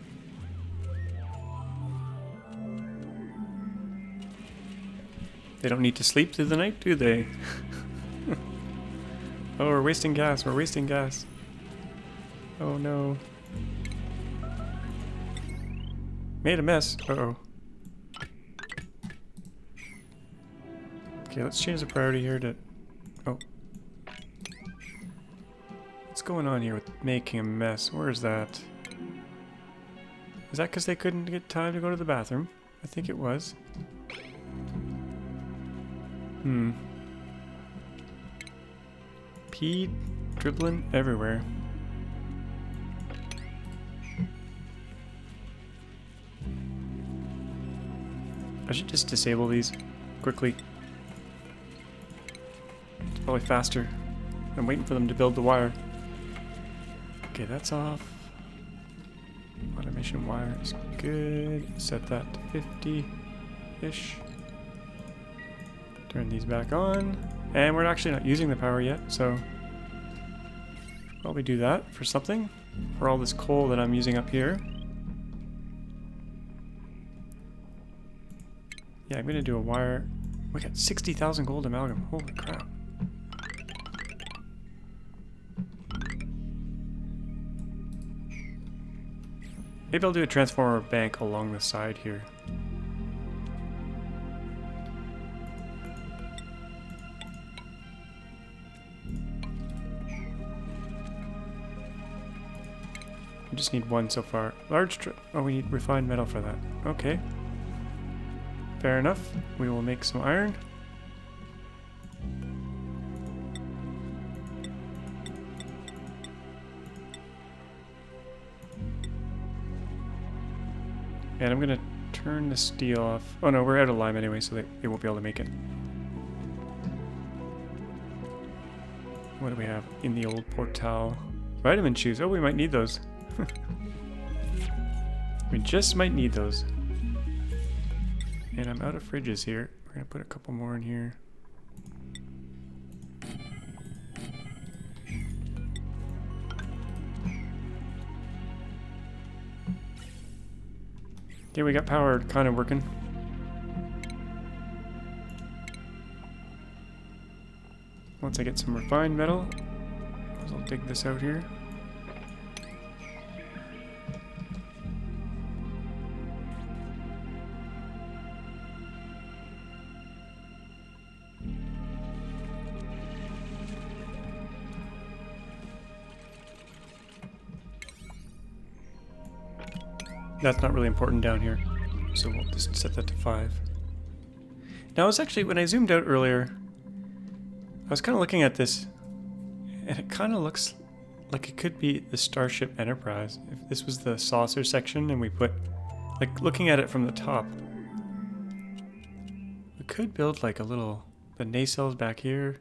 They don't need to sleep through the night, do they? Oh, we're wasting gas, we're wasting gas. Oh no. Made a mess. Uh-oh. Okay, let's change the priority here to... Oh. What's going on here with making a mess? Where is that? Is that because they couldn't get time to go to the bathroom? I think it was. Pee dribbling everywhere. I should just disable these quickly. It's probably faster. I'm waiting for them to build the wire. Okay, that's off. Automation wire is good. Set that to 50-ish. Turn these back on. And we're actually not using the power yet, so probably do that for something. For all this coal that I'm using up here. Yeah, I'm gonna do a wire. We got 60,000 gold amalgam. Holy crap. Maybe I'll do a transformer bank along the side here. We just need one so far. Oh, we need refined metal for that. Okay. Fair enough. We will make some iron. And I'm gonna turn the steel off. Oh no, we're out of lime anyway, so they won't be able to make it. What do we have in the old portal? Vitamin shoes. Oh, we might need those. We just might need those. And I'm out of fridges here. We're gonna put a couple more in here. Okay, we got power kind of working. Once I get some refined metal, I'll dig this out here. That's not really important down here, so we'll just set that to 5. Now, it's actually, when I zoomed out earlier, I was kind of looking at this, and it kind of looks like it could be the Starship Enterprise. If this was the saucer section, and we put, like, looking at it from the top, we could build, like, a little, the nacelles back here.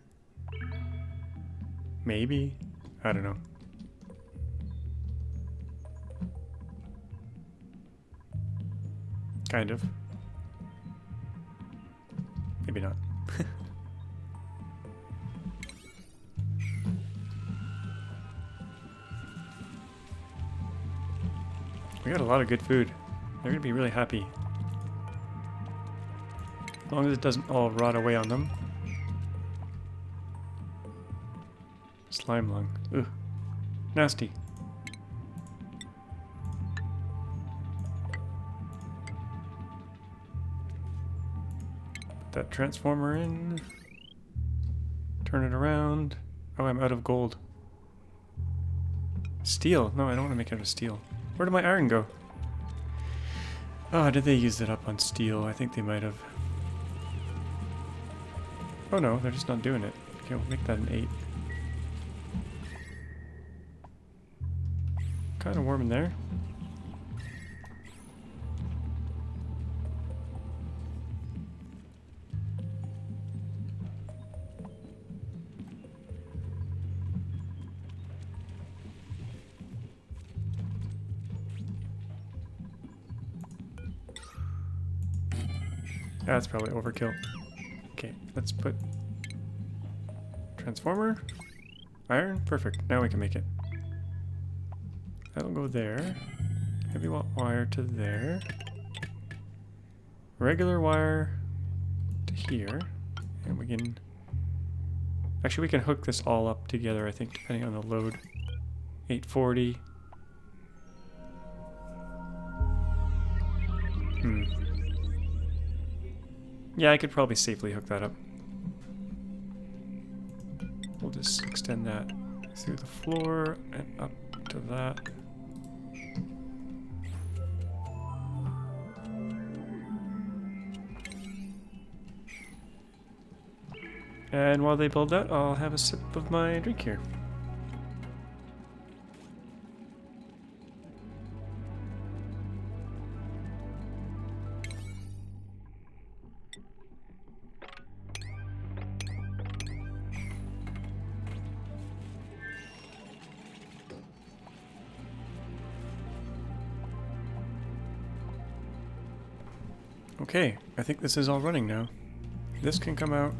Maybe. I don't know. Kind of. Maybe not. We got a lot of good food. They're gonna be really happy. As long as it doesn't all rot away on them. Slime lung. Ugh. Nasty. That transformer in. Turn it around. Oh, I'm out of gold. Steel. No, I don't want to make it out of steel. Where did my iron go? Oh, did they use it up on steel? I think they might have. Oh no, they're just not doing it. Okay, we'll make that an 8. Kind of warm in there. That's probably overkill. Okay, let's put transformer, iron, perfect. Now we can make it. That'll go there. Heavy wire to there. Regular wire to here. And we can... Actually, we can hook this all up together, I think, depending on the load. 840. Yeah, I could probably safely hook that up. We'll just extend that through the floor and up to that. And while they build that, I'll have a sip of my drink here. Okay, I think this is all running now. This can come out.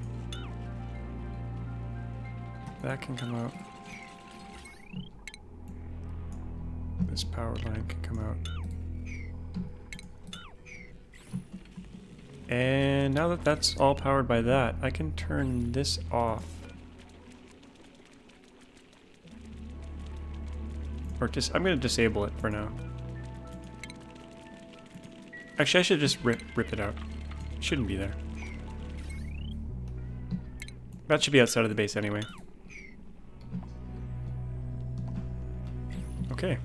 That can come out. This power line can come out. And now that that's all powered by that, I can turn this off. Or just, I'm going to disable it for now. Actually, I should just rip it out. It shouldn't be there. That should be outside of the base anyway. Okay.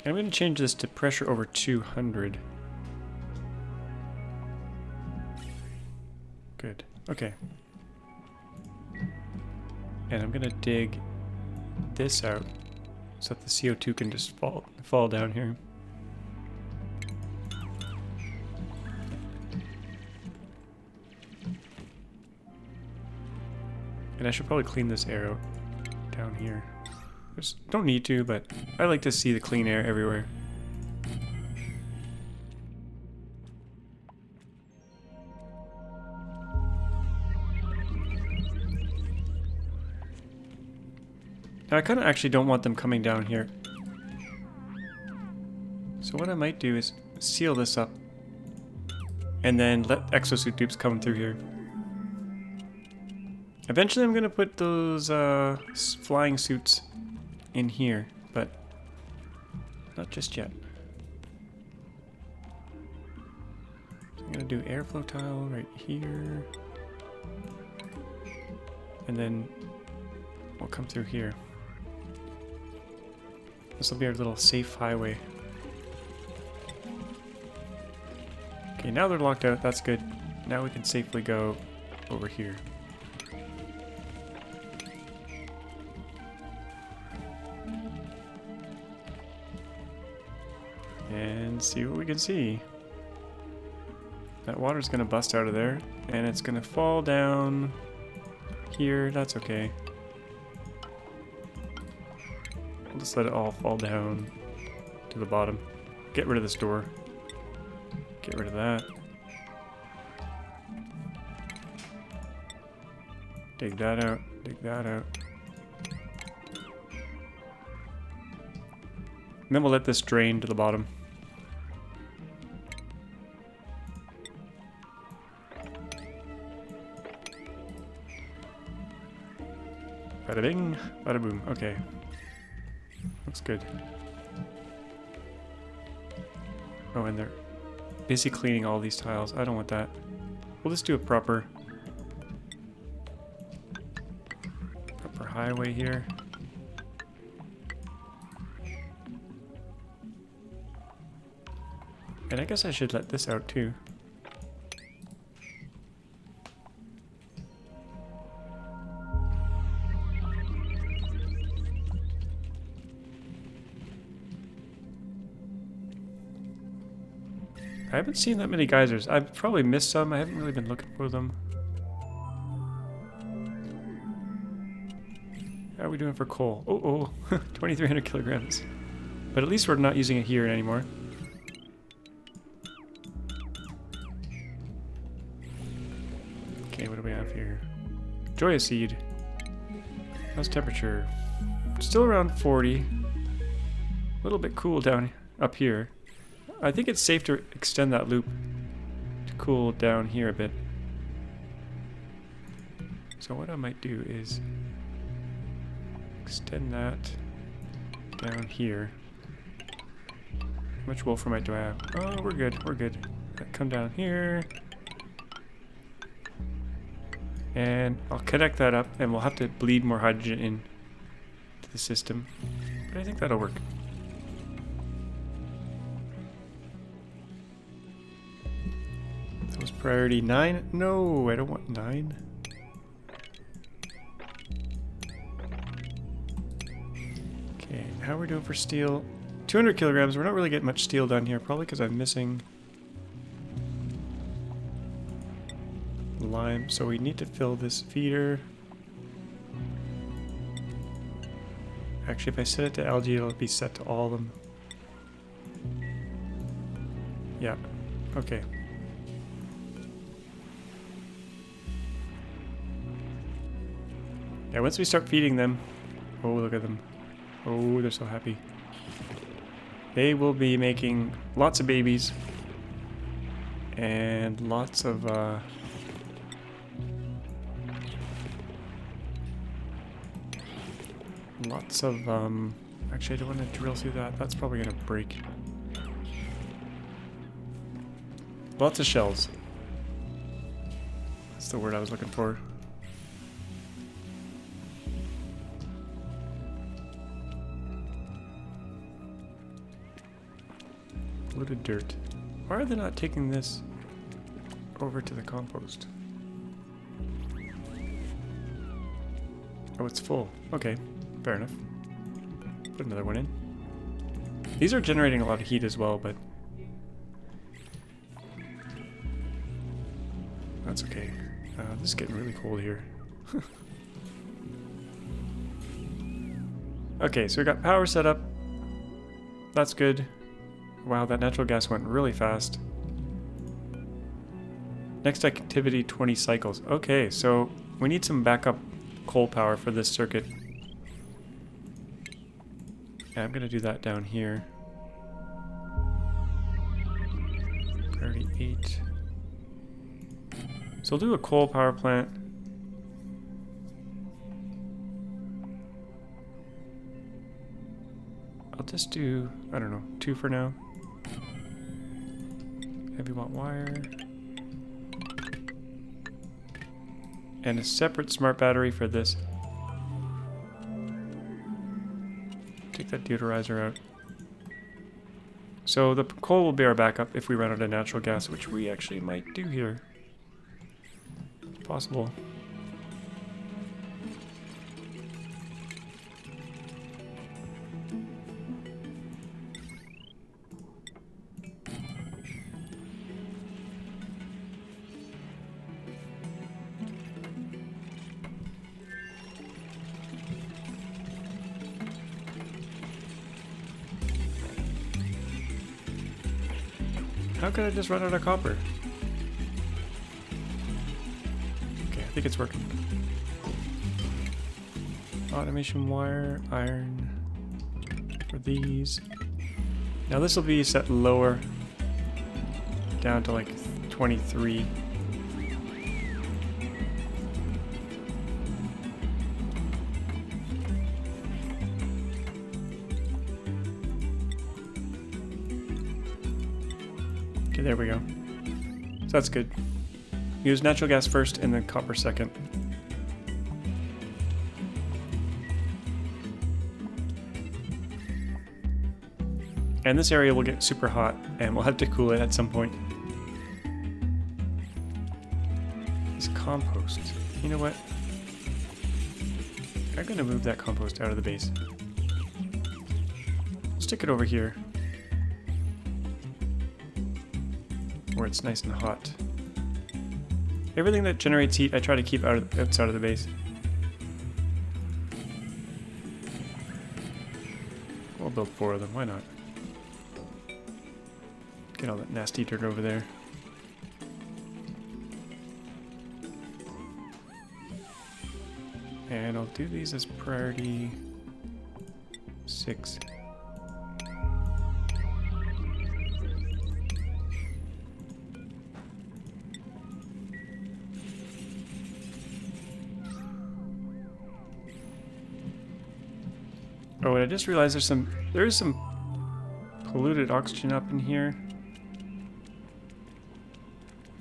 I'm going to change this to pressure over 200. Good. Okay. And I'm going to dig this out so that the CO2 can just fall down here. And I should probably clean this air out down here. Just don't need to, but I like to see the clean air everywhere. Now I kind of actually don't want them coming down here. So what I might do is seal this up and then let exosuit dupes come through here. Eventually I'm going to put those flying suits in here, but not just yet. So I'm going to do airflow tile right here. And then we'll come through here. This will be our little safe highway. Okay, now they're locked out. That's good. Now we can safely go over here. And see what we can see. That water's gonna bust out of there, and it's gonna fall down here. That's okay. We'll just let it all fall down to the bottom. Get rid of this door. Get rid of that. Dig that out. Dig that out. And then we'll let this drain to the bottom. Bada bing, bada boom. Okay. Looks good. Oh, and they're busy cleaning all these tiles. I don't want that. We'll just do a proper highway here. And I guess I should let this out too. I haven't seen that many geysers. I've probably missed some. I haven't really been looking for them. How are we doing for coal? Oh, 2,300 kilograms. But at least we're not using it here anymore. Okay, what do we have here? Joya seed. How's temperature? Still around 40. A little bit cool down up here. I think it's safe to extend that loop to cool down here a bit. So what I might do is extend that down here. How much wolframite do I have? Oh, we're good, we're good. Come down here. And I'll connect that up, and we'll have to bleed more hydrogen in to the system. But I think that'll work. That was priority 9. No, I don't want 9. Okay, how are we doing for steel? 200 kilograms. We're not really getting much steel done here, probably because I'm missing lime. So we need to fill this feeder. Actually, if I set it to algae, it'll be set to all of them. Yeah, okay. Yeah, once we start feeding them... Oh, look at them. Oh, they're so happy. They will be making lots of babies. And lots of... Lots of, actually I don't want to drill through that. That's probably going to break. Lots of shells. That's the word I was looking for. Loaded dirt. Why are they not taking this over to the compost? Oh, it's full. Okay. Fair enough. Put another one in. These are generating a lot of heat as well, but that's okay. This is getting really cold here. Okay, so we got power set up. That's good. Wow, that natural gas went really fast. Next activity, 20 cycles. Okay, so we need some backup coal power for this circuit. Yeah, I'm gonna do that down here. Priority 8. So we'll do a coal power plant. I'll just do, I don't know, 2 for now. Heavy watt wire. And a separate smart battery for this. Take that deodorizer out. So the coal will be our backup if we run out of natural gas, which we actually might do here. It's possible. How could I just run out of copper? Okay, I think it's working. Automation wire, iron for these. Now this will be set lower, down to like 23. Okay, there we go. So that's good. Use natural gas first and then copper second. And this area will get super hot and we'll have to cool it at some point. This compost. You know what? I'm gonna move that compost out of the base. Stick it over here, where it's nice and hot. Everything that generates heat I try to keep outside of the base. We'll build 4 of them, why not? Get all that nasty dirt over there. And I'll do these as priority 6. Oh, and I just realized there is some polluted oxygen up in here.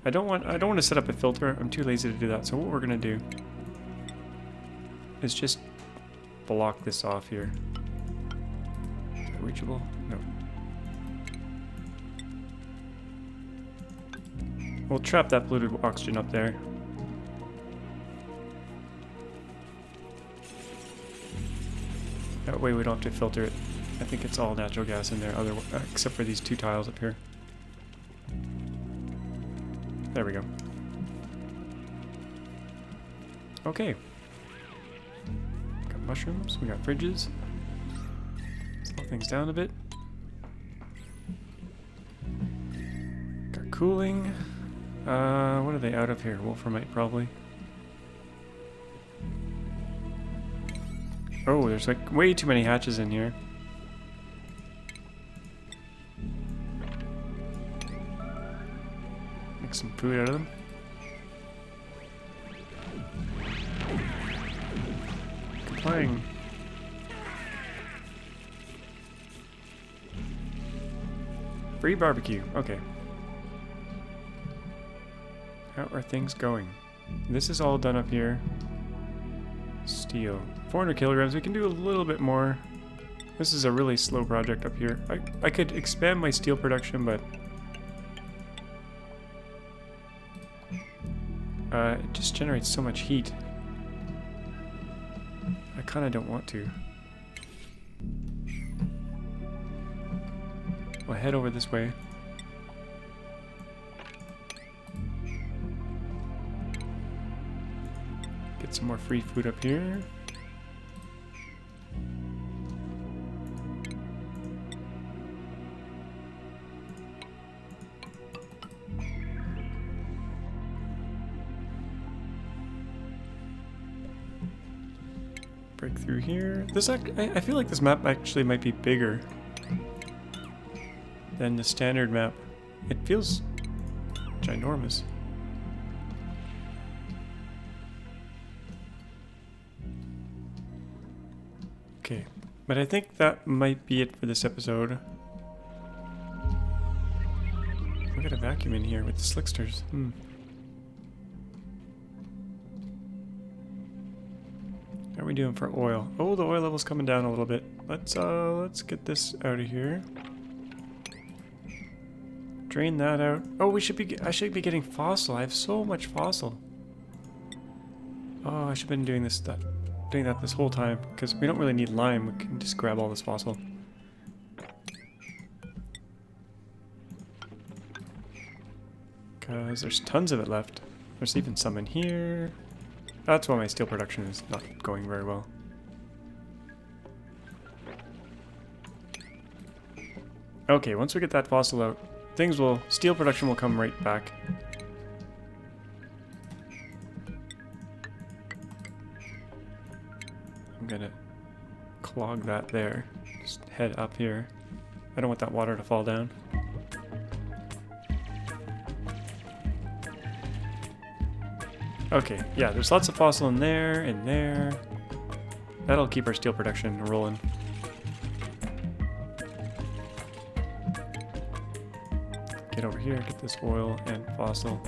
I don't want to set up a filter. I'm too lazy to do that. So what we're gonna do is just block this off here. Is it reachable? No. We'll trap that polluted oxygen up there. That way we don't have to filter it. I think it's all natural gas in there, except for these 2 tiles up here. There we go. Okay. Got mushrooms, we got fridges. Slow things down a bit. Got cooling. What are they out of here? Wolframite, probably. Oh, there's like way too many hatches in here. Make some food out of them. Complying. Free barbecue. Okay. How are things going? This is all done up here. Steel. 400 kilograms. We can do a little bit more. This is a really slow project up here. I could expand my steel production, but it just generates so much heat. I kind of don't want to. I'll head over this way. Get some more free food up here. Break through here. I feel like this map actually might be bigger than the standard map. It feels ginormous. Okay, but I think that might be it for this episode. We got a vacuum in here with the slicksters. How are we doing for oil? Oh, the oil level's coming down a little bit. Let's get this out of here. Drain that out. Oh, I should be getting fossil. I have so much fossil. Oh, I should have been doing that this whole time, because we don't really need lime. We can just grab all this fossil. Because there's tons of it left. There's even some in here. That's why my steel production is not going very well. Okay, once we get that fossil out, steel production will come right back. I'm gonna clog that there. Just head up here. I don't want that water to fall down. Okay, yeah, there's lots of fossil in there, and there. That'll keep our steel production rolling. Get over here, get this oil and fossil.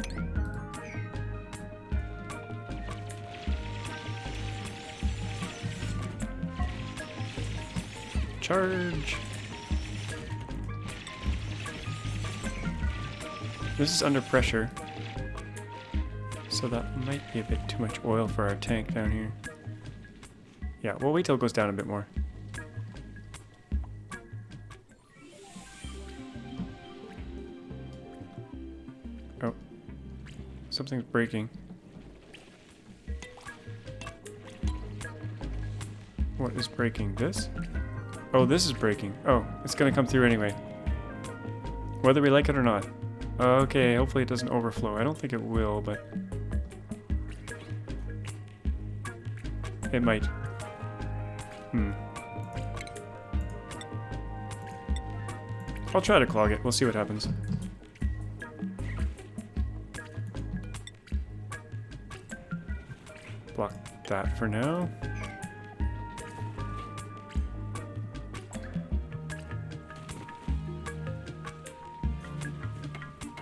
Charge! This is under pressure. So that might be a bit too much oil for our tank down here. Yeah, we'll wait till it goes down a bit more. Oh. Something's breaking. What is breaking? This? Oh, this is breaking. Oh, it's gonna come through anyway. Whether we like it or not. Okay, hopefully it doesn't overflow. I don't think it will, but it might. I'll try to clog it. We'll see what happens. Block that for now.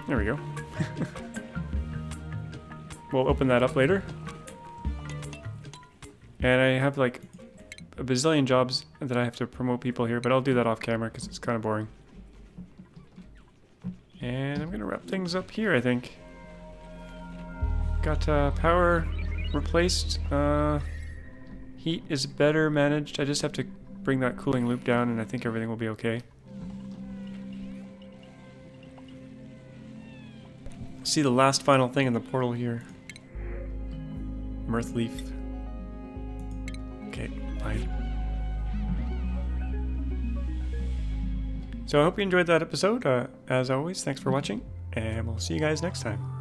There we go. we'll open that up later. And I have like a bazillion jobs that I have to promote people here, but I'll do that off camera because it's kind of boring. And I'm going to wrap things up here, I think. Got power replaced. Heat is better managed. I just have to bring that cooling loop down and I think everything will be okay. See the last final thing in the portal here. Mirth leaf. Okay, fine. So I hope you enjoyed that episode. As always, thanks for watching, and we'll see you guys next time.